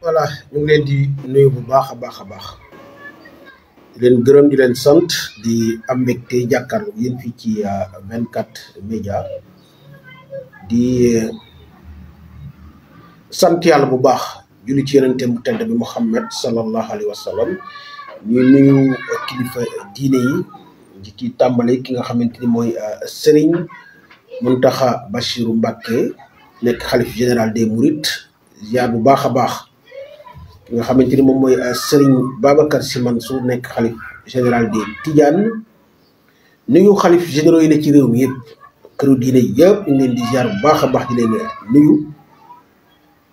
voilà ñu ngi leen di nuyu bu baax a baax di leen gërëm di leen sant di am mbégte jàkkaarloo yéen fii ci 24 média di sant yàlla bu baax julli ci yonente bu tedd bi Muhammad sallallahu alayhi wa sallam ñuy nuyu kilifa diine yi di ci tàmbale ki nga xamante ni mooy Serigne Mountakha Bachirou Mbacké nekk xalif général des Mourides ziar bu baax a baax ki nga xamante ni moom mooy Serigne Babacar Sy Mansour nekk xalif général des Tidiane nuyu xalif généraux yi ne ci réew mi yëpp këru diine yëpp ñu leen di ziar bu baax a baax di leen nuyu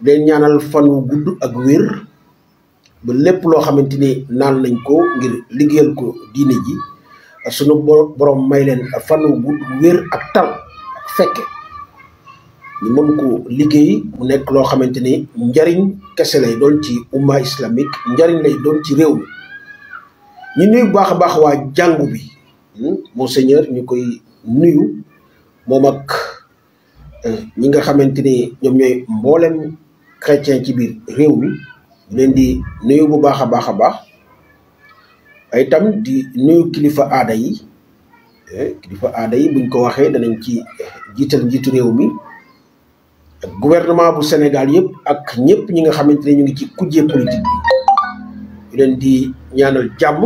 leen ñaanal fan wu gudd ak wér ba lépp loo xamante ni naan nañ ko ngir liggéeyal ko diine ji sunu borom may leen fan wu gudd wér ak tal ak fekke ñu mën ko liggéey mu nekk loo xamante ni njariñ kese lay doon ci umma islamique njariñ lay doon ci réew mi ñu nuyu bu baax a baax waa jàngu bi monseigneur ñu koy nuyu moom ak ñi nga xamante ni ñoom ñooy mboolem chrétien ci biir réew mi ñu leen di nuyu bu baax a baax a baax ay itam di nuyu kilifa aada yi buñ ko waxee danañ ci jiital njiitu réew mi ak gouvernement bu Sénégal yëpp ak ñëpp ñi nga xamante ne ñu ngi ci kujje politique bi ñu leen di ñaanal jàmm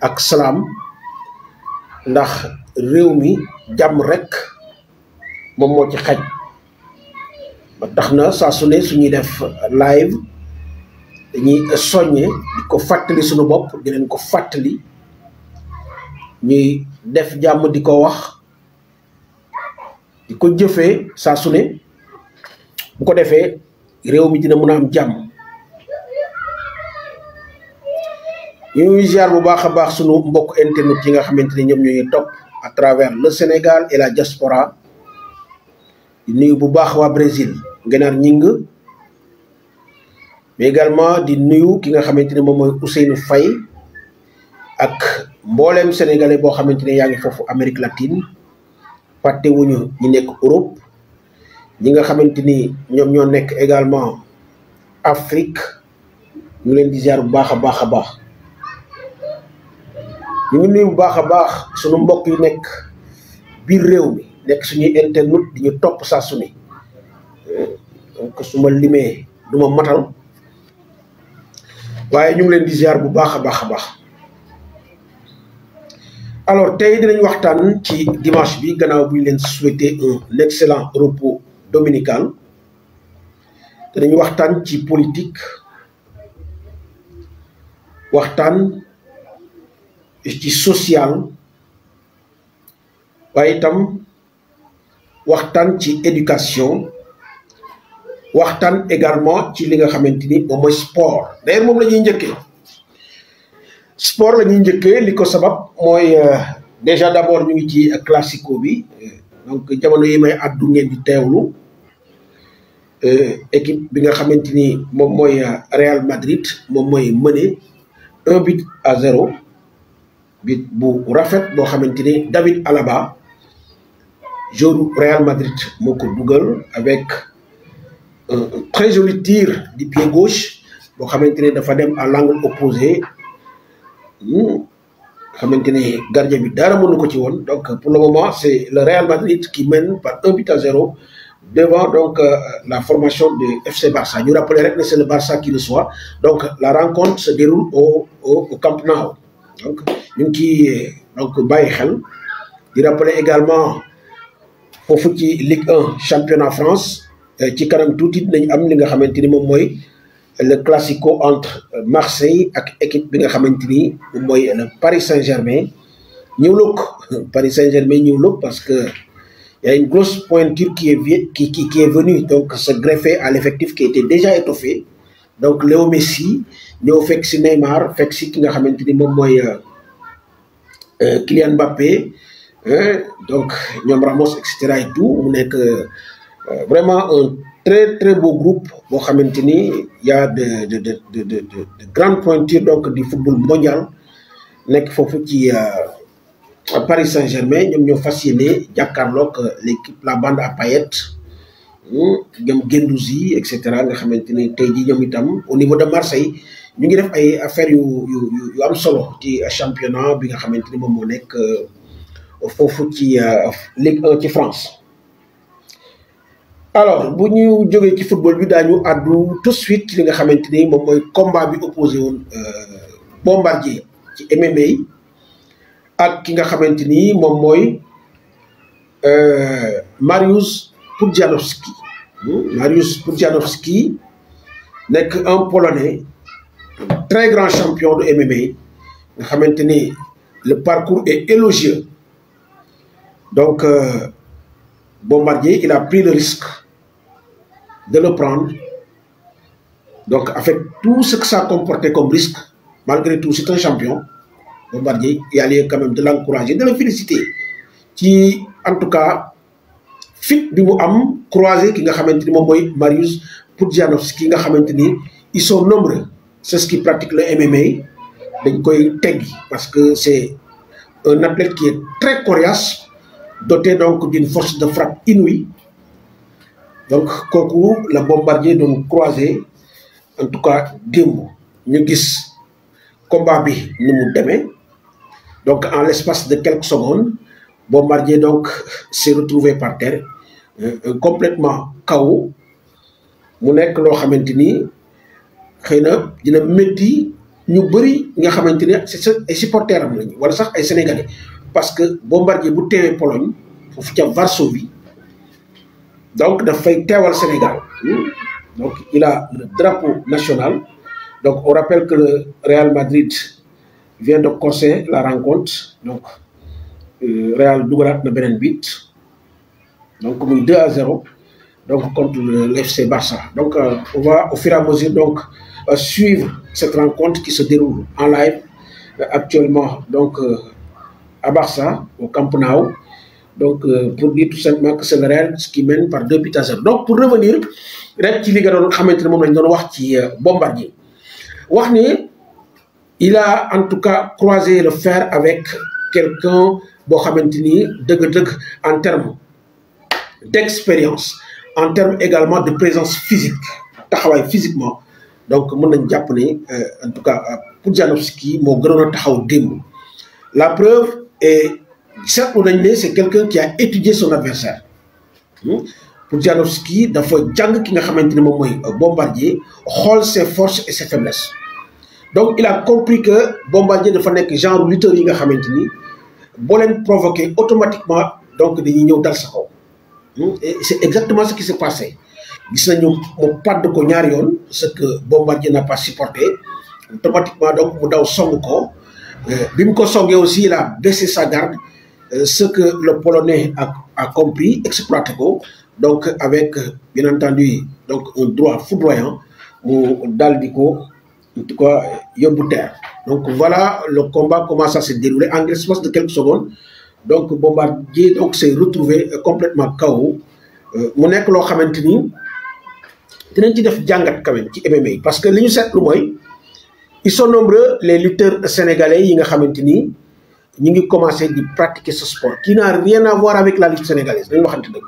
ak salaam ndax réew mi jàmm rek moom moo ci xaj ba tax na saa su ne suñuy def live dañuy soññe di ko fàttali suñu bopp di leen ko fàttali ñuy def jàmm di ko wax di ko jëfee saa su ne bu ko defee réew mi dina mën a am jàmm ñuy ziar bu baax a baax sunu mbokk internet yi nga xamante ne ñoom ñooy topp à travers le Sénégal et la diaspora di nuyu bu baax waa Brésil Ngenaar Ñing mais également di nuyu ki nga xamante ne moom mooy Ousseynou Faye ak mbooleem sénégalais boo xamante ne yaa ngi foofu Amérique latine fàtte wuñu ñi nekk Europe ñi nga xamante ni ñoom ñoo nekk également Afrique ñu leen di ziar bu baax a baax a baax ñu ngi nuyu bu baax a baax sunu mbokk yu nekk biir réew mi nekk suñuy internet di ñu topp saa su ne donc su ma limee du ma matal waaye ñu ngi leen di ziar bu baax a baax a baax alors tey dinañ waxtaan ci dimanche bi gannaaw bu ñu leen souhaiter un excellent repos dominical dinañ waxtaan ci politique waxtaan ci social waaye itam waxtaan ci éducation waxtaan également ci li nga xamante ni moom mooy sport d'ailleurs moom la ñuy njëkkee sport la ñuy njëkkee li ko sabab mooy déjà d'abord ñu ngi ci classico bi donc jamono yi may addu ngeen di teewlu équipe bi nga xamante ni moom mooy Real Madrid moom mooy mené 1-0 bit bu rafet boo xamante ni David Alaba joueur Real Madrid moo ko dugal avec un très joli tir du pied gauche boo xamante ni dafa dem à l'angle opposé xamante ni gardien bi dara mënu ko ci woon donc pour le moment c'est le Real Madrid qui mène par 1-0 devant donc la formation de FC Barça ñu rappeler rek ne c'est le Barça qui reçoit donc la rencontre se déroule au Camp Nou donc ñu ngi ciy donc bàyyi xel di rappeler également foofu ci Ligue 1 championnat France ci kanam tuuti nañ am li nga xamante ni moom mooy le classico entre Marseille ak équipe bi nga xamante ni moom mooy le Paris Saint-Germain New Look Paris Saint-Germain New Look parce que y a une grosse pointure qui est venue donc se greffer à l'effectif qui était déjà étoffé donc Léo Messi ñëw fekk si Neymar fekk si ki nga xamante ni moom mooy Kylian Mbappé donc ñoom Ramos et cetera et tout mu nekk vraiment un très très beau groupe boo xamante ni y a de grandes pointures donc du football mondial nekk foofu ci Paris Saint-Germain ñoom ñoo fas yéene jàkkaarloog l'équipe la bande à paillettes ñoom Guendouzi et cetera nga xamante ni tey jii ñoom itam au niveau de Marseille ñu ngi def ay affaires yu am solo ci championnat bi nga xamante ni moom moo nekk foofu ci Ligue 1 ci France. alors bu ñu jógee ci football bi daañu àddu tout de suite ci li nga xamante ni moom mooy combat bi opposé woon Bombardier ci MMA ak ki nga xamante ni moom mooy Mariusz Pudzianowski. Mariusz Pudzianowski nekk un Polonais très grand champion de MMA nga xamante ni le parcours est élogieux donc Bombardier il a pris le risque de le prendre donc avec tout ce que ça comportait comme risque malgré tout c'est un champion Bombardier il y a lieu quand même de l'encourager de le féliciter ci en tout cas fit bi mu am croisé ki nga xamante ni moom mooy Mariusz Pudzianowski nga xamante ni ils sont nombreux c'est ce qui pratique le MMA dañ koy teggi parce que c'est un athlète qui est très coriace doté donc d'une force de frappe inouïe donc kooku la Bombardier doon croisé en tout cas démb ñu gis combat bi ni mu demee donc en l'espace de quelques secondes Bombardier donc s'est retrouvé par terre complètement KO mu nekk loo xamante ni xëy na dina métti ñu bëri nga xamante ni ay supporters am lañu wala sax ay sénégalais parce que Bombardier bu teewee Pologne foofu ca Varsovie donc dafay teewal Sénégal donc il a le drapeau national donc on rappelle que le Real Madrid vient de corser la rencontre donc Real dugalaat na beneen but donc muy 2-0 donc contre le FC Barça donc on va au fur et à mesure donc suivre cette rencontre qui se déroule en live actuellement donc à Barça au Camp Nou donc pour dire tout simplement que c'est le Real qui mène par 2-0 donc pour revenir rek ci li nga doon xamante ne moom lañ doon wax ci Bombardier wax ni il a en tout cas croisé le fer avec quelqu'un boo xamante ni dëgg-dëgg en termes d'expérience en termes également de présence physique taxawaay physiquement donc mën nañ jàpp ne en tout cas Pudzianowski moo gënoon a taxaw démb la preuve est seetlu nañ ne c'est quelqu'un qui a étudié son adversaire Pudzianowski dafa jàng ki nga xamante ne moom mooy Bombardier xool ses forces et ses faiblesses donc il a compris que Bombardier dafa nekk genre lutteur yi nga xamante ni boo leen provoqué automatiquement donc dañuy ñëw dal sa kaw et c'est exactement ce qui s'est passé gis nañu mu padd ko ñaari yoon ce que Bombardier n'a pas supporté automatiquement donc mu daw song ko bi mu ko songee aussi il a baissé sa garde ce que le Polonais a compris exploité ko donc avec bien entendu donc un droit foudroyant mu dal di ko en tout cas yóbbu terre donc voilà le combat commence à se dérouler en l'espace de quelques secondes donc Bombardier donc s'est retrouvé complètement KO mu nekk loo xamante ni dinañ ci def jàngat quand même ci MMA parce que li ñu seetlu mooy ils sont nombreux les lutteurs sénégalais yi nga xamante ni ñu ngi commencé di pratiquer ce sport qui n'a rien à voir avec la lutte sénégalaise dañu waxante dëgg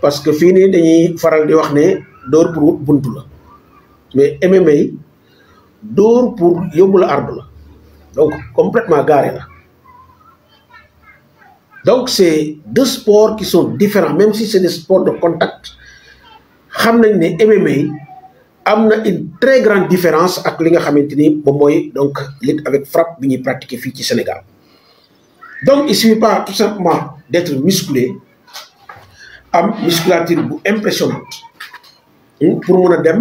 parce que fii nii dañuy faral di wax ne dóor pour wut buntu la mais MMA dóor pour yóbbu la ardu la donc complètement garé la donc c'est deux sports qui sont différents même si c'est des sports de contact xam nañ ne MMA am na une très grande différence ak li nga xamante ni moom mooy donc lutte avec frappe bi ñuy pratiquer fii ci Sénégal donc il suffit pas tout simplement d'être musclé am musculature bu impressionnante pour mën a dem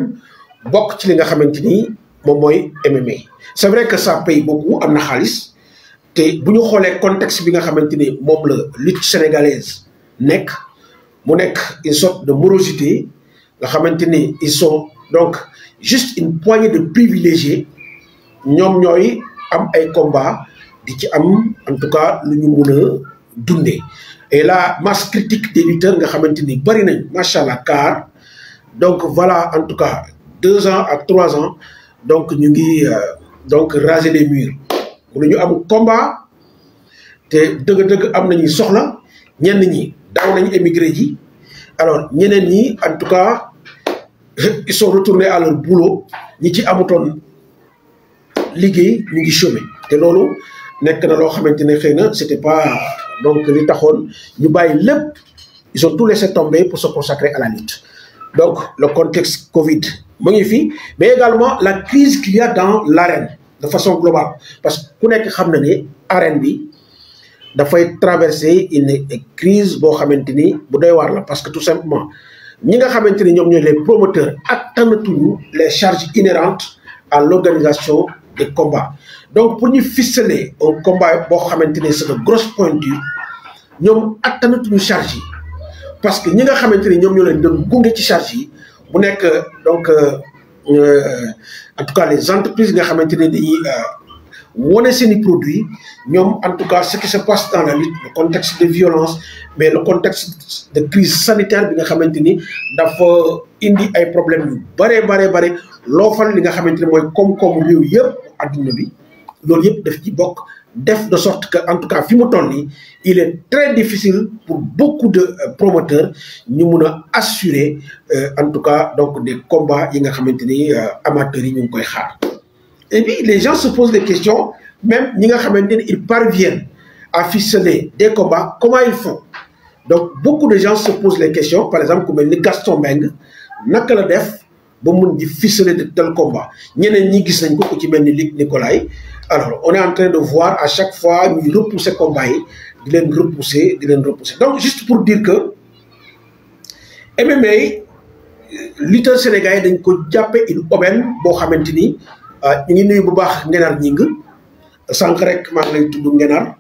bokk ci li nga xamante ni moom mooy MMA c'est vrai que ça paye beaucoup am na xaalis te bu ñu xoolee contexte bi nga xamante ni moom la lutte sénégalaise nekk mu nekk une sorte de morosité nga xamante ni ils sont donc juste une poignée de privilégiés ñoom ñooy am ay combat di ci am en tout cas lu ñu mun a dundee et la masse critique des lutteurs nga xamante ni bari nañ macha allah car donc voilà en tout cas 2 ans ak 3 ans donc ñu ngi donc raser les murs mënuñu am combat te dëgg-dëgg am nañu soxla ñenn ñi daaw nañu émigré ji alors ñeneen ñi en tout cas ils sont retournés à leur boulot ñi ci amutoon liggéey ñu ngi chômé te loolu nekk na loo xamante ne xëy na c'était pas donc li taxoon ñu bàyyi lépp ils ont tout laissé tomber pour se consacrer à la lutte. Donc le contexte Covid mu ngi fi mais également la crise qu'il y a dans l'arène de façon globale parce que ku nekk xam na ne arène bi dafay traverser une crise boo xamante ni bu doy waar la parce que tout simplement ñi nga xamante ni ñoom ñooy les promoteurs attanatuñu les charges inhérentes à l'organisation des combats. Donc pour ñu ficeler un combat boo xamante ni c'est de grosse pointure ñoom attanatuñu charge yi parce que ñi nga xamante ni ñoom ñoo leen doon gunge ci charge yi bu nekk donc en tout cas les entreprises yi nga xamante ne dañuy wone seeni produits ñoom en tout cas ce qui se passe dans la lutte le contexte de violence mais le contexte de crise sanitaire bi nga xamante ni dafa indi ay problèmes yu bare loofal li nga xamante ne mooy koom-koomu réew yëpp adduna bi loolu yëpp daf ci bokk def de sorte que en tout cas fi mu toll nii il est très difficile pour beaucoup de promoteurs ñu mun a assurer en tout cas donc des combats yi nga xamante ni amateurs yi ñu ngi koy xaar. Et puis les gens se posent des questions même ñi nga xamante ni ils parviennent à ficeler des combats comment ils font donc beaucoup de gens se posent les questions par exemple ku mel ni Gaston Mbengue naka la def ba mun di ficeler de tel combat ñeneen ñi gis nañ ko ku ci mel ni Luc Nicolaï. Alors on est en train de voir à chaque fois ñuy repousser combat yi di leen repousser donc juste pour dire que MMA lutteur sénégalais dañ ko jàppe une aubaine boo xamante ni ñu ngi nuyu bu baax Ngenar Ñing sànq rek maa ngi lay tudd Ngenar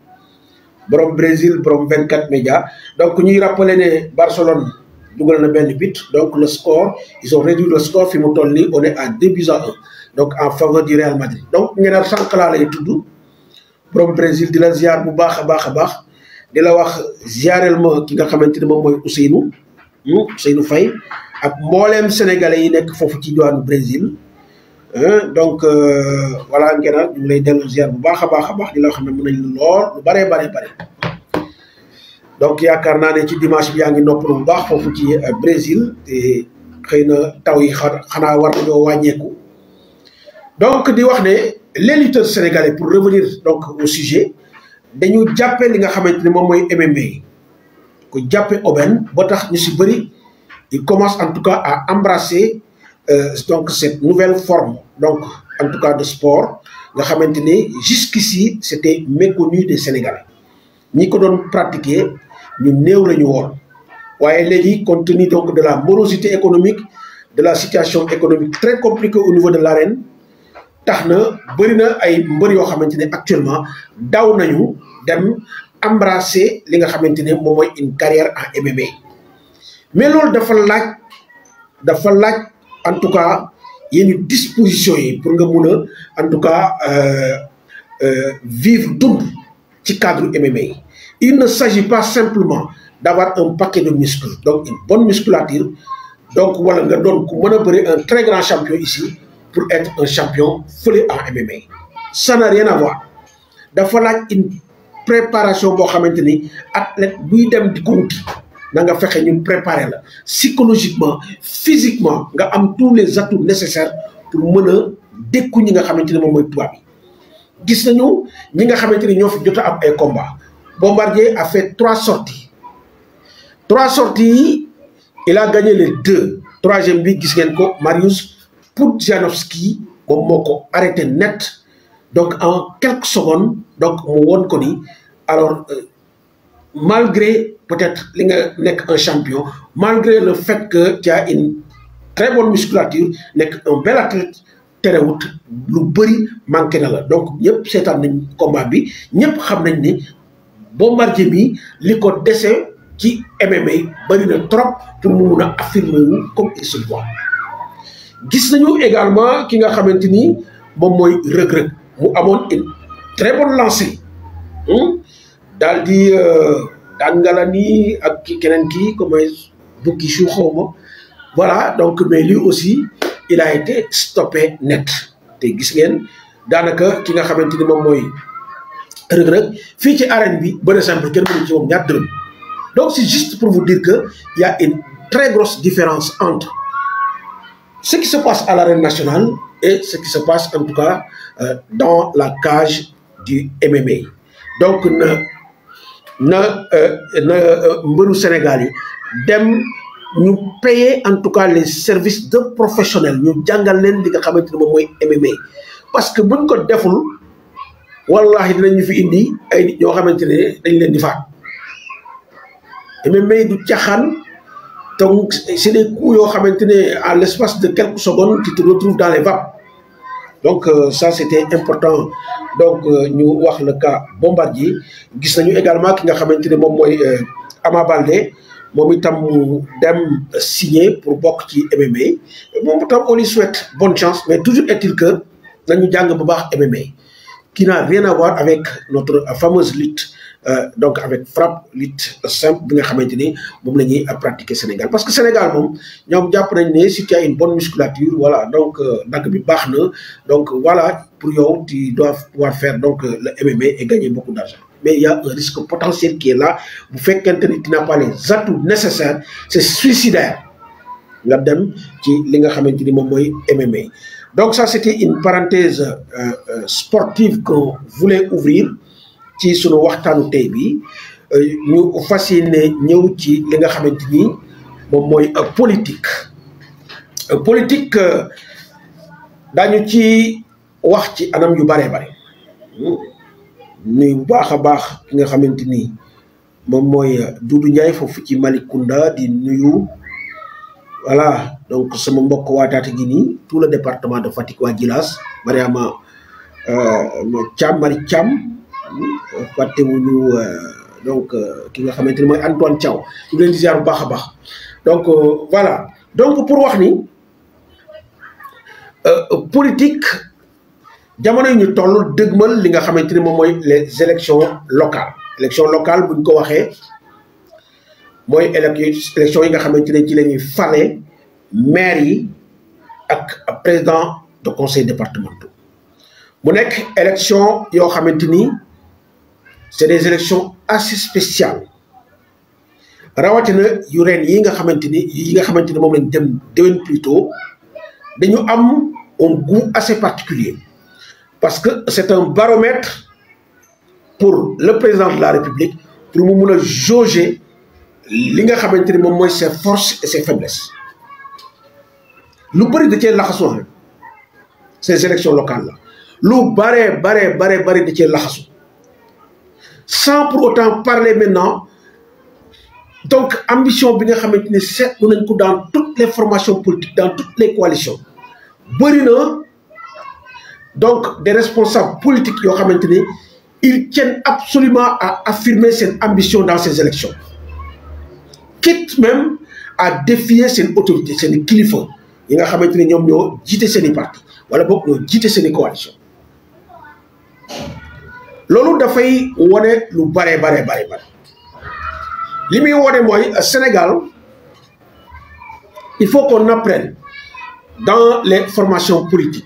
borom Brésil borom 24 médias donc ñuy rappeler ne Barcelone dugal na benn but donc le score ils ont réduit le score fi mu toll nii on est à 2-1 donc en faveur du Real Madrid donc Ngenar sànq laa lay tudd borom Brésil di la ziar bu baax a baax di la wax ziarel ma ki nga xamante ne moom mooy Ousseynou Faye ak mbooleem sénégalais yi nekk foofu ci diwaanu Brésil donc voilà Ngenar ñu ngi lay dellu ziar bu baax a baax di la xam ne mën nañ lool lu bare donc yaakaar naa ne ci dimanche bi yaa ngi noppalu bu baax foofu ci Brésil te xëy na taw yi xanaa war nañoo wàññeeku donc di wax ne les lutteurs sénégalais pour revenir donc au sujet dañu jàppe li nga xamante ne moom mooy MMA ko jàppe aubaine ba tax ñu si bëri ils commencent en tout cas à embrasser donc cette nouvelle forme donc en tout cas de sport nga xamante ne jusqu'ici c'était méconnu des Sénégalais ñi ko doon pratiquer ñu néew la ñu woon waaye léegi compte tenu donc de la morosité économique de la situation économique très compliquée au niveau de l'arène tax na bëri na ay mbër yoo xamante ne actuellement daw nañu dem embrasser li nga xamante ne moom mooy une carrière en MMA mais loolu dafa laaj en tout cas yenn dispositions yi pour nga mun a en tout cas vivre dund ci cadre MMA il ne s'agit pas simplement d'avoir un paquet de muscles donc une bonne musculature donc wala nga doon ku mën a bëri un très grand champion ici pour être un champion fële en MMA ça n'a rien à voir dafa laaj une préparation boo xamante ni athlète buy dem di ko wuti na nga fexe ñu préparer la psychologiquement physiquement nga am tous les atouts nécessaires pour mën a dékku ñi nga xamante ne moom mooy tubaab yi gis nañu ñi nga xamante ni ñoo fi jot a am ay combats Bombardier a fait 3 sorties yi il a gagné les 2 troisième bi gis ngeen ko Mariusz Pudzianowski moom moo ko arrêté net donc en quelques secondes donc mu woon ko ni alors malgré peut-être li nga nekk un champion malgré le fait que tu as une très bonne musculature nekk un bel athlète terewut lu bëri manqué na la donc ñëpp seetaan nañ combat bi ñëpp xam nañ ne Bombardier bi li ko dese ci MMA bëri na trop pour mu mun a affirmer wu comme il se doit gis nañu également ki nga xamante ni moom mooy Reug Reug mu amoon une très bonne lancée daal di daan ngala nii ak keneen kii comme bukki su xawma voilà donc mais lui aussi il a été stoppé net te gis ngeen daanaka ki nga xamante ni moom mooy Reug Reug fii ci arène bi bëre simple kenn mënu ci moom ñaar dërëm donc c'est juste pour vous dire que il y a une très grosse différence entre ce qui se passe à l'arène nationale et ce qui se passe en tout cas dans la cage du MMA. Donc na mbëru Sénégal yi dem ñu payer en tout cas les services de professionnels ñu jàngal leen li nga xamante ne moom mooy MMA parce que buñ ko deful wallahi dinañu fi indi ay nit ñoo xamante ne dañ leen di faat MMA du caaxaan. Donc, c'est des coups, à l'espace de quelques secondes, tu te retrouves dans les vapes. Donc, ça, c'était important. Donc, nous avons le cas Bombardier. Nous avons également qui a Ama Baldé, dem signé pour Bokti MMA. On lui souhaite bonne chance, mais toujours est-il que nous avons MMA, qui n'a rien à voir avec notre fameuse lutte. Donc avec frappe lutte simple bi nga xamanteni mom lañuy pratiquer Sénégal parce que Sénégal mom ñom japp nañ né si tu as une bonne musculature voilà donc dag bi baxna donc voilà pour yow tu dois pouvoir faire donc le MMA et gagner beaucoup d'argent mais il y a un risque potentiel qui est là bu fekkente ni tu n'as pas les atouts nécessaires c'est suicidaire nga dem ci li nga xamanteni mom moy MMA donc ça c'était une parenthèse sportive qu'on voulait ouvrir ci sunu waxtaanu tey bi ñu fas yéene ñëw ci li nga xamante ni moom mooy politique politique daañu ci wax ci anam yu bare bare nuy bu baax a baax ki nga xamante ni moom mooy Doudou Ndiaye foofu ci Malicounda di nuyu voilà donc sama mbokk waataate gi nii tout le département de Fatick waa Djilas Mariama Thiam Marie Thiam fàttewuñu donc ki nga xamante ni mooy Antoine Thiaw ñu leen di ziar bu baax a baax donc voilà donc pour wax ni politique jamono yi ñu toll dëgmal li nga xamante ni moom mooy les élections locales buñ ko waxee mooy élection yi nga xamante ne ci la ñuy fale maire yi ak président de conseil départemental mu nekk élection yoo xamante ni c'est des élections assez spéciales rawatina yu ren yi nga xamante ni moom lañ dem déwén plutôt dañu am un goût assez particulier parce que c'est un baromètre pour le président de la République pour mu mun a jauger li nga xamante ni moom mooy ses forces et ses faiblesses lu bëri da cee laxasu ces élections locales là lu bare da cee laxasu sans pour autant parler maintenant donc ambition bi nga xamante ni seetlu nañ ko dans toutes les formations politiques dans toutes les coalitions bëri na donc des responsables politiques yoo xamante ni ils tiennent absolument à affirmer cette ambition dans ces élections quitte même à défier seen autorité seen kilifa yi nga xamante ni ñoom ñoo jiite seen i parti wala boog ñoo jiite seen i coalition loolu dafay wone lu bare li muy wone mooy Sénégal il faut qu'on apprenne dans les formations politiques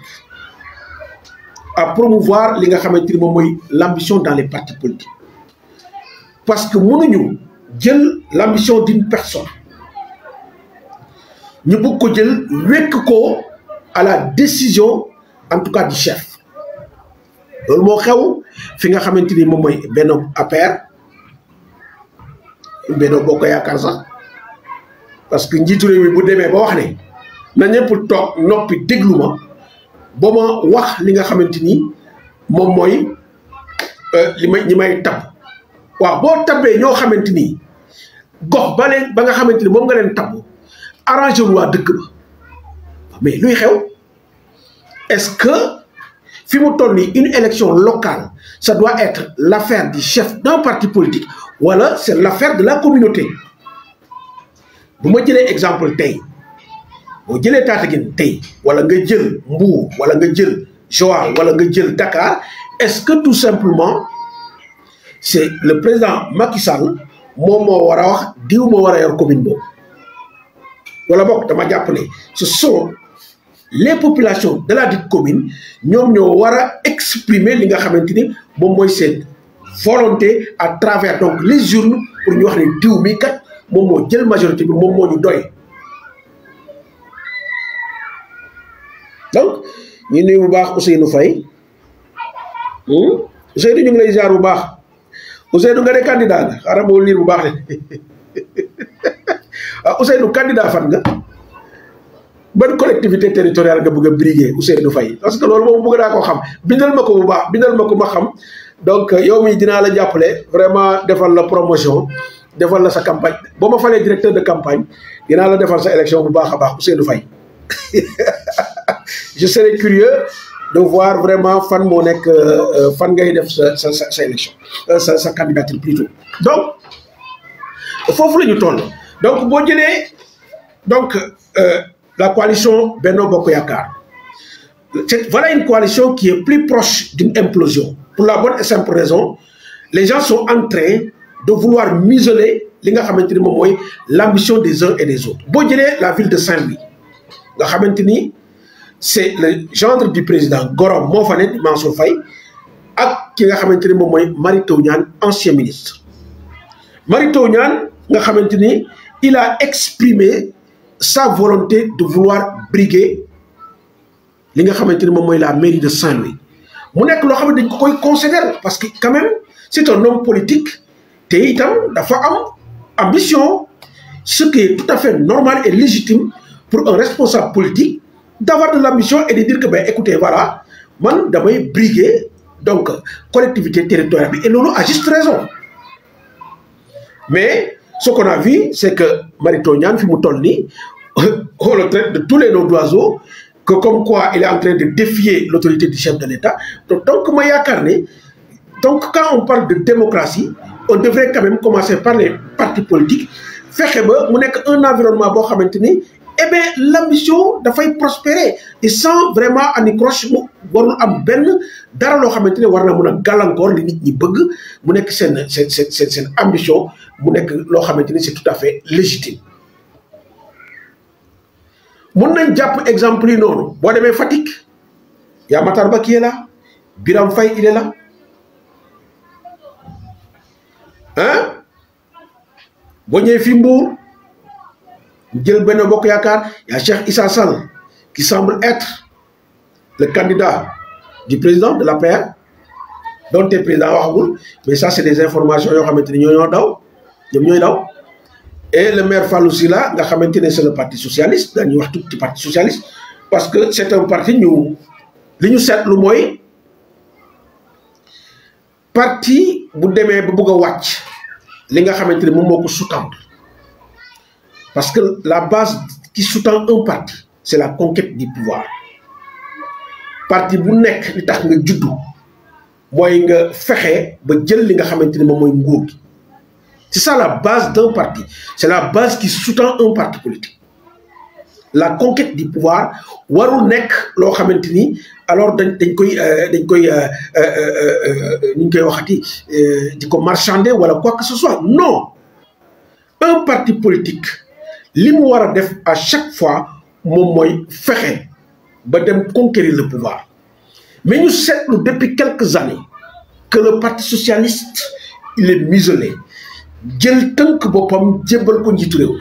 à promouvoir li nga xamante ni moom mooy l'ambition dans les partis politiques parce que mënuñu jël l'ambition d'une personne ñu bëgg ko jël wekk ko à la décision en tout cas du chef loolu moo xew fi nga xamante ni moom mooy benn APR Benno Bokk Yaakaar sax parce que njiitu réew mi bu demee ba wax ne na ñëpp toog noppi déglu ma ba ma wax li nga xamante ni moom mooy ñi may tab waaw boo tabbee ñoo xamante ni gox ba nga xamante ni moom nga leen tabb arrangé wu waa dëkk ba mais luy xew est-ce que fi mu toll nii une élection locale ça doit être l'affaire du chef d'un parti politique wala c'est l'affaire de la communauté bu ma jëlee exemple tey boo jëlee Tataguine tey wala nga jël Mbour wala nga jël Joal wala nga jël Dakar est-ce que tout simplement c'est le président Macky Sall moom moo war a wax diw moo war a yor commune boobu wala bokk dama jàpp ne ce sont les populations de la dite commune ñoom ñoo war a exprimer li nga xamante ni moom mooy seen volonté à travers donc les urnes pour ñu wax ne diw mi kat moom moo jël majorité bi moom moo ñu doy donc ñu nuyu bu baax Ousseynou Faye Ousseynou ñu ngi lay ziar bu baax Ousseynou nga ne candidat nga xaaral ma lire bu baax de ah Ousseynou candidat fan nga ban collectivité territoriale nga bëgg a briguer Ousseynou Faye parce que loolu moom bëgg naa koo xam bindal ma ko bu baax bindal ma ko ma xam donc yow mi dinaa la jàppale vraiment defal la promotion defal la sa campagne boo ma falee directeur de campagne dinaa la defal sa élection bu baax a baax Ousseynou Faye je serais curieux de voir vraiment fan moo nekk fan ngay def sa élection sa candidature plutôt donc foofu la ñu toll donc boo jëlee donc la coalition Benno Bokk Yaakaar voilà une coalition qui est plus proche d'une implosion pour la bonne et simple raison les gens sont en train de vouloir museler li nga xamante ni moom mooy l'ambition des uns et des autres boo jëlee la ville de Saint-Louis nga xamante ni c'est le gendre du président Gorom moo fa ne Mansour Faye ak ki nga xamante ni moom mooy Mary Teuw Niane ancien ministre Mary Teuw Niane nga xamante ni il a exprimé sa volonté de vouloir briguer li nga xamante ni moom mooy la mairie de Saint-Louis mu nekk loo xam ne dañ ko koy considérer parce que quand même c'est un homme politique te itam dafa am ambition ce qui est tout à fait normal et légitime pour un responsable politique d'avoir de l'ambition et de dire que ben écoutez voilà man damay briguer donc collectivité territoriale bi et loolu à juste raison mais ce qu'on a vu c'est que Mary Teuw Niane fi mu toll nii on le traite de tous les noms d'oiseaux que comme quoi il est en train de défier l'autorité du chef de l'État donc ma yaakaar ne donc quand on parle de démocratie on devrait quand même commencer par les partis politiques fexe ba mu nekk un environnement boo xamante ni eh bien l'ambition dafay prospérer et sans vraiment anicroche mu warul am benn dara loo xamante ne war na mun a gàllankoor li nit ñi bëgg mu nekk seen ambition mu nekk loo xamante ni c'est tout à fait légitime mun nañ jàpp exemple yi noonu boo demee Fatick y a Matar Ba qui est là Biram Faye il est là hein boo ñëwee fi Mbour jël Benno Bokk Yaakaar y a Cheikh Issa Sall qui semble être le candidat du président de l'APR dont le président waxagul mais ça c'est des informations yoo xamante ni ñoo daw ñoom ñooy daw et le maire Fallou Sylla nga xamante ne c'est le parti socialiste dañuy wax tuuti parti socialiste parce que c'est un parti li ñu seetlu mooy parti bu demee ba bëgg a wàcc li nga xamante ne moom moo ko sous-tendre parce que la base qui sous-tend un parti c'est la conquête du pouvoir parti bu nekk li tax nga juddu mooy nga fexe ba jël li nga xamante ne moom mooy nguur gi c'est ça la base d'un parti c'est la base qui sous-tend un parti politique la conquête du pouvoir warul nekk loo xamante ni alors dañ koy ñu koy waxati di ko marchander wala quoi que ce soit non un parti politique li mu war a def à chaque fois moom mooy fexe ba dem conquérir le pouvoir mais ñu seetlu depuis quelques années que le parti socialiste il est muselé jël tënk boppam jébbal ko njiitu réew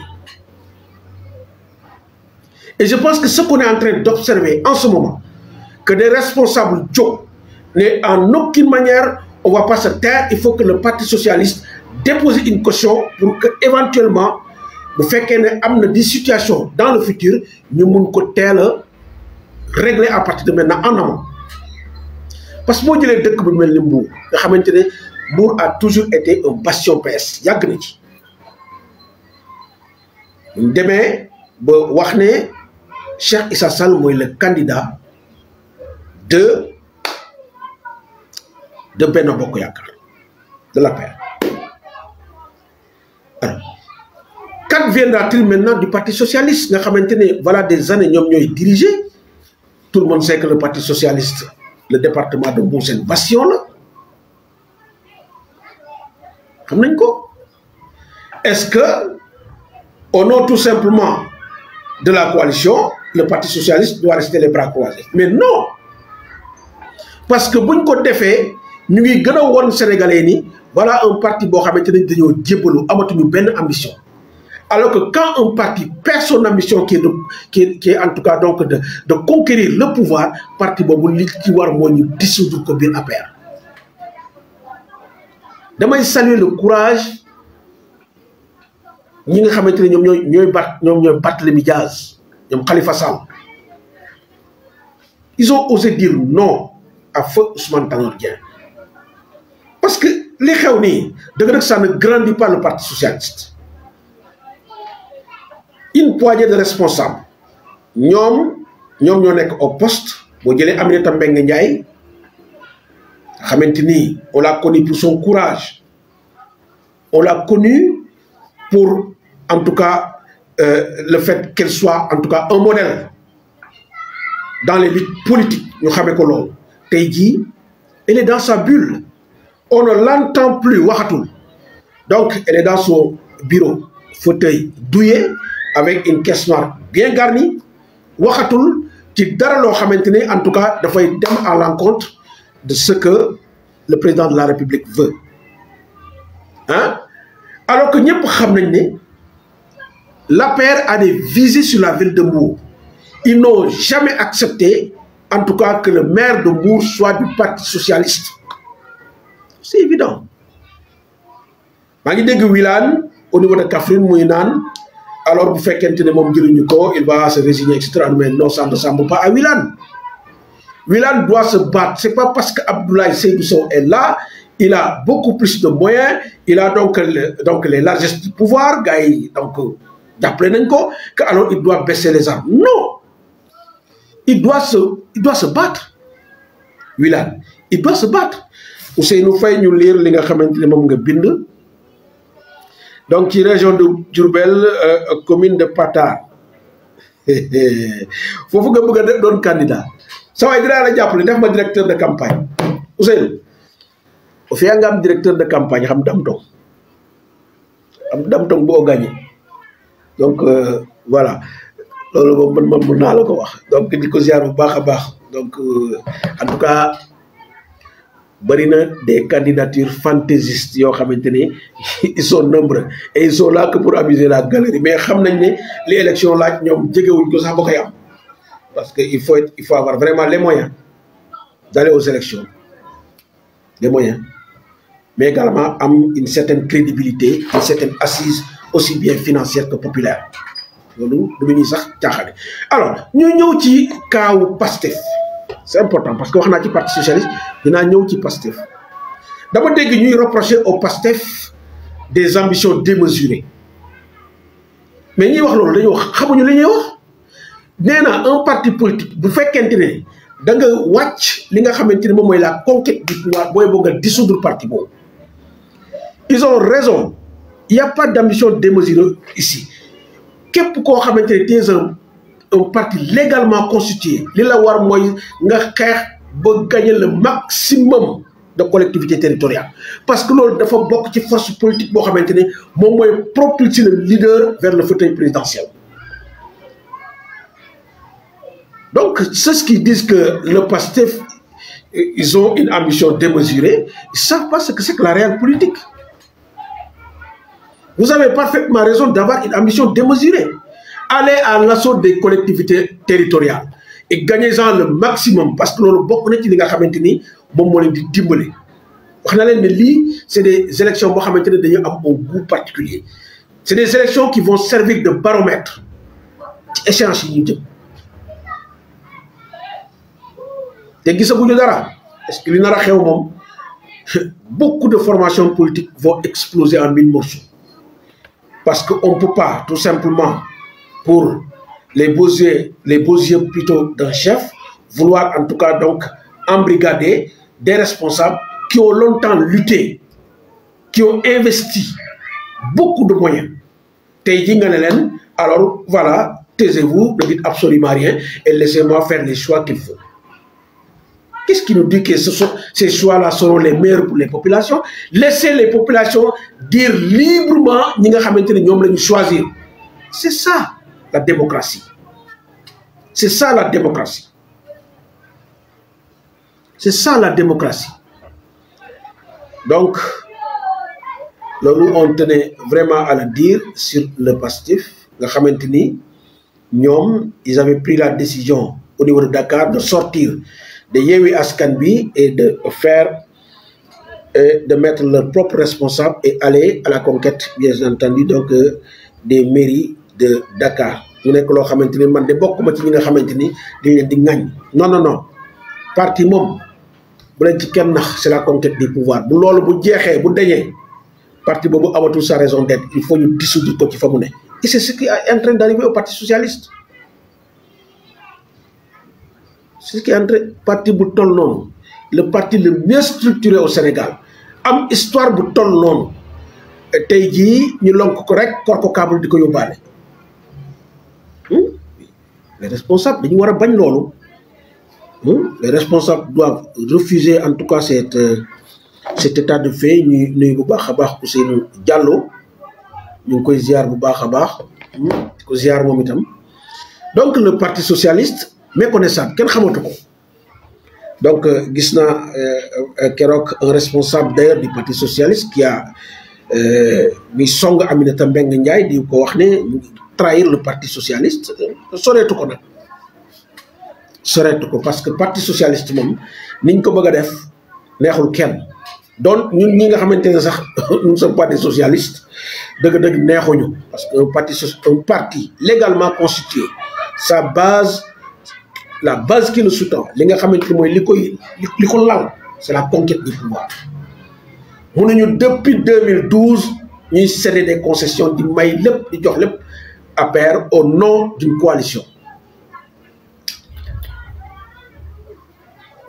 et je pense que ce qu'on est en train d'observer en ce moment que des responsables jóg ne en aucune manière on va pas se taire il faut que le parti socialiste dépose une caution pour que éventuellement bu fekkee ne am na des situations dans le futur ñu mun ko teel a régler à partir de maintenant en amont parce que boo jëlee dëkk bu mel ni Mbour nga xamante ne Mbour a toujours été un bastion PS yàgg na ci ñu demee ba wax ne Cheikh Issa Sall mooy le candidat de Benno Bokk Yaakaar de l'APR. Alors qu'adviendra-t-il maintenant du Parti socialiste nga xamante ne voilà des années ñoom ñooy diriger tout le monde sait que le Parti socialiste le département de Mbour seen bastion la xam nañ ko est-ce que au nom tout simplement de la coalition le Parti socialiste doit rester les bras croisés mais non parce que buñ ko defee ñu ngi gën a woon Sénégalais ni voilà un parti boo xamante ne dañoo jébbalu amatuñu benn ambition Alors que quand un parti perd son ambition qui est en tout cas donc de conquérir le pouvoir, parti bobu li ci war mo ñu dissoudre ko bir APR. Damay saluer le courage ñi nga xamanteni ñoy Barthélémy Diaz, ñom Khalifa Sall. Ils ont osé dire non à feu Ousmane Tanor Dieng. Parce que les xew ni ça ne grandit pas le Parti socialiste. Une poignée de responsables ñoo nek au poste bo jëlé Aminata Mbengue Ndiaye xamanteni on l'a connu pour son courage, on l'a connu pour en tout cas le fait qu'elle soit en tout cas un modèle dans les luttes politiques. Ñu xamé ko lool tay ji elle est dans sa bulle, on ne l'entend plus waxatul. Donc elle est dans son bureau, fauteuil douillet avec une caisse noire bien garnie, waxatul ci dara lo xamanteni en tout cas da fay dem à l'encontre de ce que le président de la République veut. Hein? Alors que ñepp xam nañ né l'APR a des visées sur la ville de Mbour. Ils n'ont jamais accepté en tout cas que le maire de Mbour soit du Parti socialiste. C'est évident. Ma ngi dégg Wilane au niveau de Kaffrine muy naan alors bu fekkente ne moom jëluñu ko il va se résigner etc. Mais non, ça ne ressemble pas à Wilane. Wilane doit se battre. C'est pas parce que Abdoulaye Seydou Sow est là, il a beaucoup plus de moyens, il a donc les largesses du pouvoir, gars yi donc d'après nañ ko que alors il doit baisser les armes. Non, il doit se battre. Wilane, il doit se battre. Ousseynou Faye ñu lire li nga xamanteni mom nga bind. Donc, ci région de Diourbel, commune de Patar. Fofu nga bëgg doon candidat. Sa way dina la jappalé def ma directeur de campagne. Ousseynou, o fi nga am directeur de campagne xam dam tong. Am dam tong bo gagné. Donc voilà. Lolu man mën na la ko wax. Donc di ko ziar bu baaxa baax. Donc en tout cas bari na des candidatures fantaisistes yo xamanteni ils sont nombreux et ils sont là que pour amuser la galerie, mais xam nañ né les élections laaj ñom jégewuñ ko sax ba koy am parce que il faut avoir vraiment les moyens d'aller aux élections, les moyens, mais également am une certaine crédibilité, une certaine assise aussi bien financière que populaire. Lolu du ñu sax taxale. Alors ñu ñëw ci kaaw Pastef. C'est important parce que wax na ci Parti socialiste dina ñëw ci Pastef. Dama dégg ñuy reprocher au Pastef des ambitions démesurées. Mais ñi wax lolu dañu xamuñu li ñuy wax. Néna un parti politique bu fekkente né da nga wacc li nga xamanteni mom moy la conquête du pouvoir boy bo nga dissoudre parti bo. Ils ont raison. Il n'y a pas d'ambition démesurée ici. Képp ko xamanteni t'es un parti légalement constitué, li la war moy nga xex ba gagner le maximum de collectivités territoriales. Parce que lolu dafa bok ci force politique bo xamanteni mom moy propulser le leader vers le fauteuil présidentiel. Donc, ceux qui disent que le PASTEF, ils ont une ambition démesurée, ils ne savent pas ce que c'est que la réelle politique. Vous avez parfaitement raison d'avoir une ambition démesurée. Allez à l'assaut des collectivités territoriales et gagnez-en le maximum parce que c'est des élections qui ont un goût particulier. C'est des élections qui vont servir de baromètre. Est-ce que beaucoup de formations politiques vont exploser en 1000 morceaux? Parce qu'on ne peut pas, tout simplement, pour les beaux yeux plutôt d'un chef, vouloir en tout cas donc embrigader des responsables qui ont longtemps lutté, qui ont investi beaucoup de moyens. Alors voilà, taisez-vous, ne dites absolument rien et laissez-moi faire les choix qu'il faut. Qu'est-ce qui nous dit que ces choix-là seront les meilleurs pour les populations? Laissez les populations dire librement ce choisir. C'est ça la démocratie. C'est ça la démocratie. C'est ça la démocratie. Donc, loolu on tenait vraiment à le dire sur le Pastef nga xamante ni ñoom ils avaient pris la décision au niveau de Dakar de sortir de Yewwi Askan Wi et de faire de mettre leurs propres responsables et aller à la conquête bien entendu donc des mairies de Dakar mu nekk loo xamante ni man de bokkuma ci ñi nga xamante ni dañ leen di ŋañ non non non parti moom bu leen ci kenn nax c'est la conquête du pouvoir bu loolu bu jeexee bu dañee parti boobu amatul sa raison d'être il faut ñu dissoudre ko ci fa mu ne et c'est ce qui est en train d'arriver au Parti socialiste c'est ce qui est en train parti bu toll noonu le parti le mieux structuré au Sénégal am histoire bu toll noonu tey jii ñu lonk ko rek kor ko câble di ko yóbbaale les responsables dañu war a bañ loolu les responsables doivent refuser en tout cas cet état de fait ñuy nuyu bu baax a baax Ousseynou Diallo ñu ngi koy ziar bu baax a baax di ko ziar moom itam donc le Parti socialiste méconnaissable kenn xamatu ko donc gis naa keroog un responsable d'ailleurs du Parti socialiste qui a mi song Aminata Mbengue Ndiaye di ko wax ne trahir le Parti socialiste soreetu ko nag soreetu ko parce que Parti socialiste moom niñ ko bëgg a def neexul kenn donc ñun ñi nga xamante ne sax nous ne sommes pas des socialistes dëgg-dëgg neexuñu parce que un parti légalement constitué sa base la base qui le sous-tend li nga xamante ni mooy li ko lal c'est la conquête du pouvoir mënuñu depuis 2012 ñuy céder des concessions di may lépp di jox lépp APR au nom d'une coalition.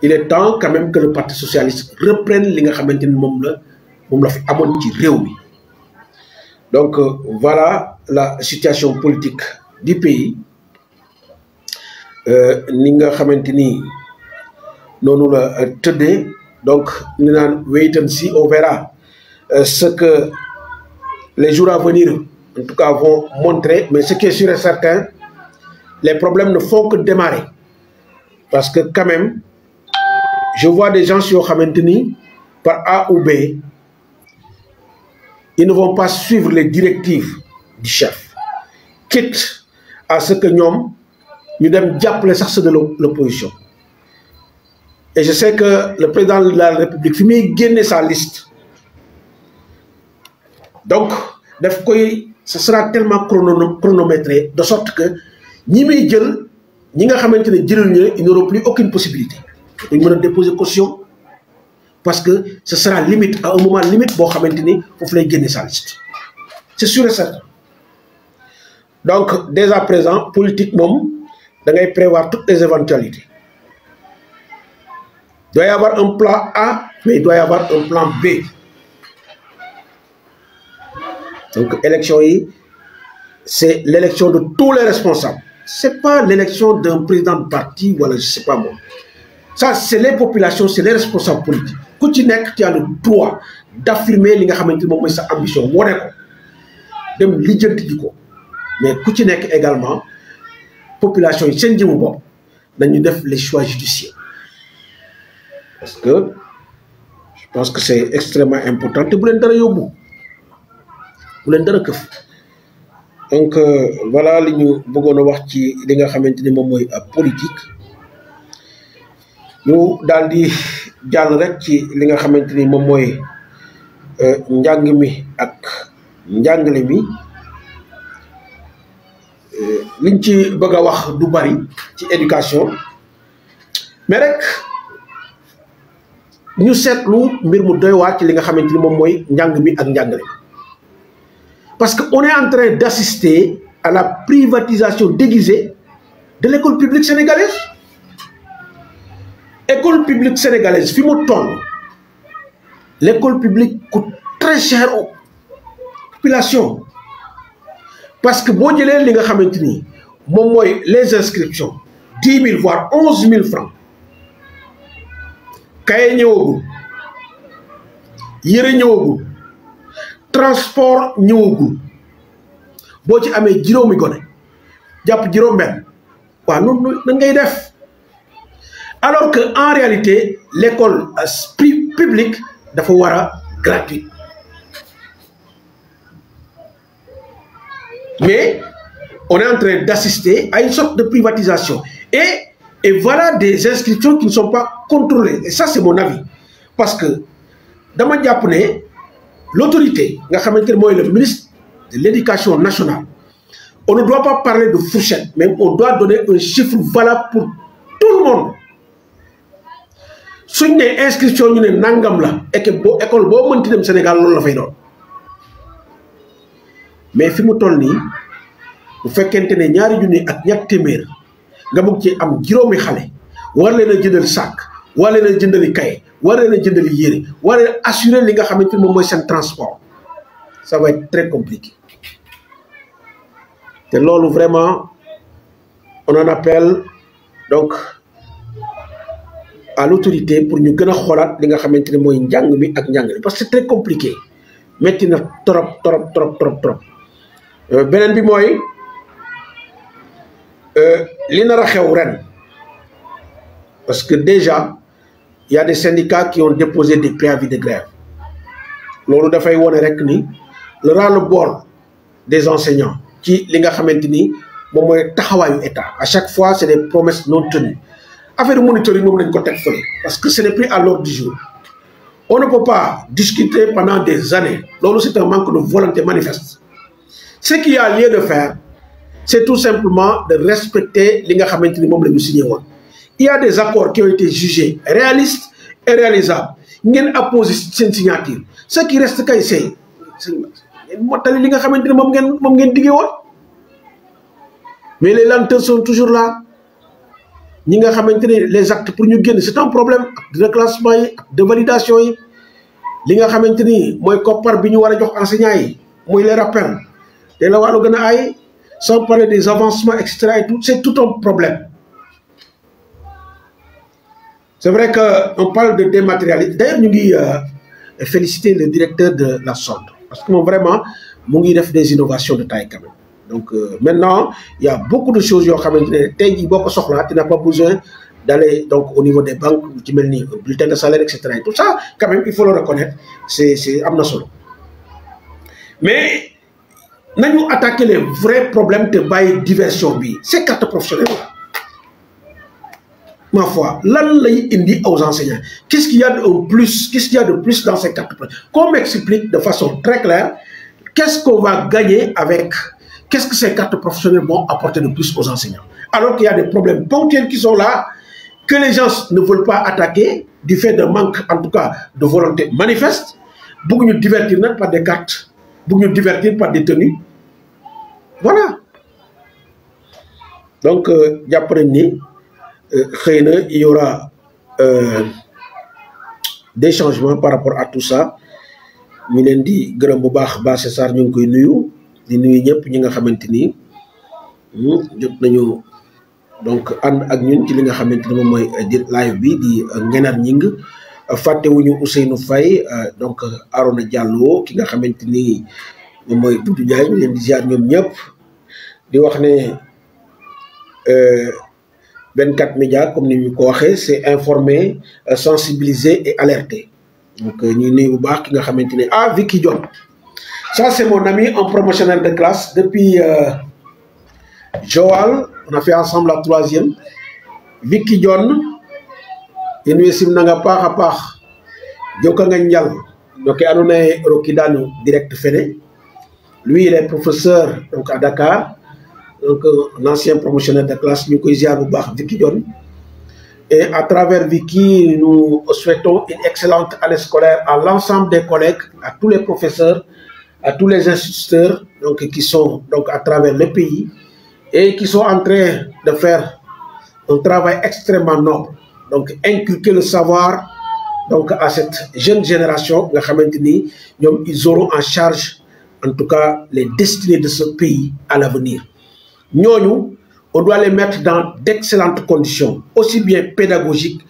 Il est temps quand même que le Parti socialiste reprenne li nga xamante ni moom la fi amoon ci réew mi donc voilà la situation politique du pays ni nga xamante ni noonu la tëddee donc ñu naan wait and see, on verra ce que les jours à venir en tout cas vont montrer, mais ce qui est sûr et certain, les problèmes ne font que démarrer parce que quand même je vois des gens sur Khamentini par A ou B, ils ne vont pas suivre les directives du chef, quitte à ce que nous dem jàppale sax de l'opposition. Et je sais que le président de la République fi muy génne sa liste donc ce sera tellement chronométré de sorte que ñi muy jël ñi nga xamante ne jëluñu ils n'auront plus aucune possibilité dañ mën a déposer caution parce que ce sera limite à un moment limite boo xamante ni foofu lay génne sa liste c'est sûr et certain. Donc dès à présent politique moom da ngay prévoir toutes les éventualités. Il doit y avoir un plan A mais il doit y avoir un plan B. Donc élection yi c'est l'élection de tous les responsables. C'est pas l'élection d'un président de parti wala je sais pas moi. Ça c'est les populations, c'est les responsables politiques. Ku ci nekk tu as le droit d'affirmer li nga xamante ni moom mooy sa ambition wane ko dem lijjanti ji ko mais ku ci nekk également population yi seen jëmu bopp dañu def les choix judicieux parce que je pense que c'est extrêmement important te bu leen dara yóbbu bu leen dara këf donc voilà li ñu bëggoon a wax ci li nga xamante ni moom mooy politique ñu daal di jàll rek ci li nga xamante ni moom mooy njàng mi ak njàngale mi liñ ci bëgg a wax du bari ci éducation mais rek ñu seetlu mbir mu doy waar ci li nga xamante ni moom mooy njàng mi ak njàngale mi parce que on est en train d'assister à la privatisation déguisée de l'école publique sénégalaise. École publique sénégalaise fi mu toll l'école publique coûte très cher aux populations parce que boo jëlee li nga xamante ni moom mooy les inscriptions 10 000 voire 11 000 francs kaye ñëwagul yére ñëwagul transport ñëwagul boo ci amee juróomi gone jàpp juróom-benn waaw noonu na ngay def alors que en réalité l'école publique dafa war a gratuite Mais on est en train d'assister à une sorte de privatisation. Et voilà des inscriptions qui ne sont pas contrôlées. Et ça, c'est mon avis. Parce que dans ma Japonais, l'autorité, le ministre de l'Éducation nationale, on ne doit pas parler de fourchette, mais on doit donner un chiffre valable pour tout le monde. Si on a inscription ñu ne nangam la et que école boo mënti dem Sénégal loolu la fay doon mais fi mu toll nii bu fekkente ne ñaari junni ak ñett téeméer nga bëgg ci am juróomi xale war leen a jëndal sac war leen a jëndali kay war leen a jëndali yére war leen assurer li nga xamante ni moom mooy seen transport ça va être très compliqué te loolu vraiment on en appelle donc à l'autorité pour ñu gën a xoolaat li nga xamante ne mooy njàng mi ak njàng mi parce que c'est très compliqué metti na trop beneen bi mooy li nar a xew ren parce que déjà il y a des syndicats qui ont déposé des préavis de grève loolu dafay wone rek ni le ras-le-bol des enseignants ci li nga xamante ni moom mooy taxawaayu état à chaque fois c'est des promesses non tenues affaire de monitoring moom lañ ko teg fële parce que ce n'est plus à l'ordre du jour on ne peut pas discuter pendant des années loolu c'est un manque de volonté manifeste ce qu'il y a lieu de faire c'est tout simplement de respecter li nga xamante ni moom la ñu signé woon il y a des accords qui ont été jugés réalistes et réalisables ngeen apposé seen signature ce qui reste kay c'est mottali li nga xamante ni moom ngeen diggee woon mais les lenteurs sont toujours là ñi nga xamante ni les actes pour ñu génn c'est un problème de reclassement yi de validation yi li nga xamante ni mooy koppar bi ñu war a jox enseignants yi mooy les rappels te la waru gën a ay sans parler des avancements etc et tout c'est tout un problème c'est vrai que on parle de dématérialisation d'ailleurs ñu ngi féliciter le directeur de la SOLD parce que moom vraiment mu ngi def des innovations de taille quand même donc maintenant il y a beaucoup de choses yoo xamante ne tey jii boo ko soxlaa tu n'as pas besoin d'aller donc au niveau des banques ci mel ni bulletin de salaire etc et tout ça quand même il faut le reconnaître c'est am na solo mais nañu attaquer les vrais problèmes te bàyyi diversion bi ces cartes professionnelles là ma foi lan lay indi aux enseignants qu'est-ce qu'il y a de plus qu'est-ce qu'il y a de plus dans ces cartes professionnelles qu'on m'explique de façon très claire qu'est-ce qu'on va gagner avec qu'est-ce que ces cartes professionnelles vont apporter de plus aux enseignants alors qu'il y a des problèmes ponctuels qui sont là que les gens ne veulent pas attaquer du fait d'un manque en tout cas de volonté manifeste bëgg ñu divertir nag par des cartes bëgg ñu divertir par des tenues voilà donc jàpp nañ ni xëy na il y aura des changements par rapport à tout ça ñu leen di gërëm bu baax Basse Sarr ñu ngi koy nuyu di nuyu ñëpp ñi nga xamante ni jot nañu donc ànd ak ñun ci li nga xamante ni moom mooy live bi di Ngenar Ñing fàttewuñu Ousseynou Faye donc Arona Diallo ki nga xamante ni moom mooy Doudou Ndiaye ñu leen di ziar ñoom ñëpp di wax ne 24 médias comme ni ñu ko waxee c'est informer sensibiliser et alerter donc ñu nuyu bu baax ki nga xamante ne Vicky Dione ça c'est mon ami un promotionnel de classe depuis Joal on a fait ensemble la 3e Vicky Dione in way simnanga paax a paax joka nga njal no ke andoona yee roki daanu direct fene lui il est professeur donc à Dakar donc un ancien promotionnaire de classe ñu koy ziar bu baax Vicky Dione et à travers Vicky nous souhaitons une excellente année scolaire à l'ensemble des collègues à tous les professeurs à tous les instituteurs donc qui sont donc à travers le pays et qui sont en train de faire un travail extrêmement noble donc inculquer le savoir donc à cette jeune génération nga xamante ni ñoom ils auront en charge en tout cas les destinées de ce pays à l'avenir ñooñu on doit les mettre dans d'excellentes conditions aussi bien pédagogiques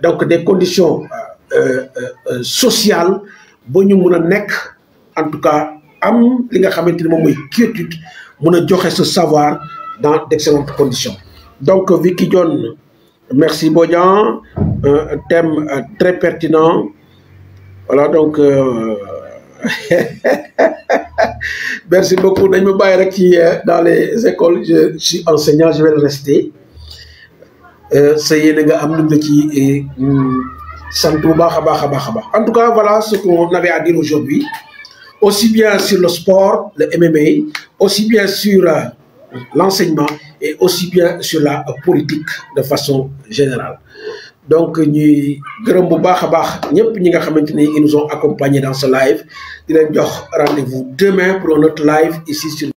donc des conditions sociales ba ñu mun a nekk en tout cas am li nga xamante ni moom mooy quiétude mun a joxe ce savoir dans d'excellentes conditions donc Vicky Dione merci Bodian un thème très pertinent voilà donc Merci beaucoup. Dans les écoles, je suis enseignant, je vais le rester. En tout cas, voilà ce qu'on avait à dire aujourd'hui. Aussi bien sur le sport, le MMA, aussi bien sur l'enseignement et aussi bien sur la politique de façon générale. Donc, nous nous ont accompagnés dans ce live. Rendez-vous demain pour notre live ici sur